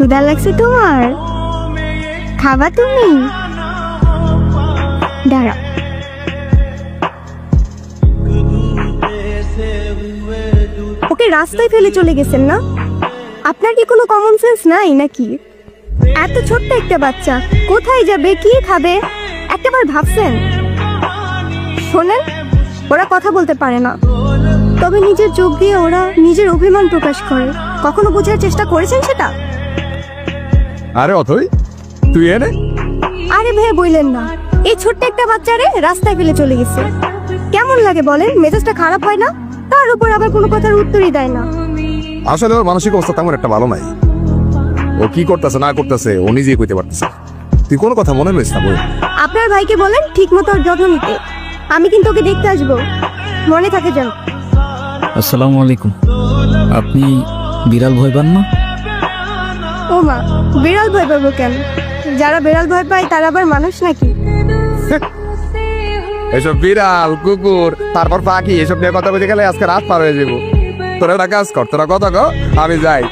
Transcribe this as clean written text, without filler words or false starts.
ক্ষুধা লাগছে তোমার? খাবা তুমি? দাঁড়াও। ওকে রাস্তায় ফেলে চলে গেছেন না? আপনার কি কোনো কমন সেন্স নাই নাকি? এত ছোট্ট একটা বাচ্চা কোথায় যাবে, কি খাবে একটাবার ভাবছেন? শোনেন, ওরা কথা বলতে পারে না, তবে নিজের চোখ দিয়ে ওরা নিজের অভিমান প্রকাশ করে। কখনো বোঝার চেষ্টা করেছেন সেটা? আরে অথই, তুই এনে? আরে ভাই বললেন না, এই ছোট্ট একটা বাচ্চারে রাস্তায় ফেলে চলে গেছে। কেমন লাগে বলেন? মেজাজটা খারাপ হয় না? তার উপর আবার কোনো কথার উত্তরই দেয় না। আসলে ওর মানসিক অবস্থা তেমন একটা ভালো নাই। ও কি করতেছে না করতেছে ও নিজেই কইতে পারতেছে। তুই কোনো কথা মনে রইস না বল। আপনার ভাইকে বলেন ঠিক মতো ওর যত্ন নিতে। আমি কিন্তু ওকে দেখতে আসবো, মনে থাকে যেন। আসসালামু আলাইকুম। আপনি বিড়াল ভয় পান না? ও মা, বিড়াল ভয় পাবো কেন? যারা বিড়াল ভয় পায় তারা আবার মানুষ নাকি? এসব বিড়াল কুকুর তারপর পাখি এসব নিয়ে কথা বলতে গেলে আজকে রাত পার হয়ে যাবো। তোরা একটা কাজ কর, তোরা কথা কর, আমি যাই।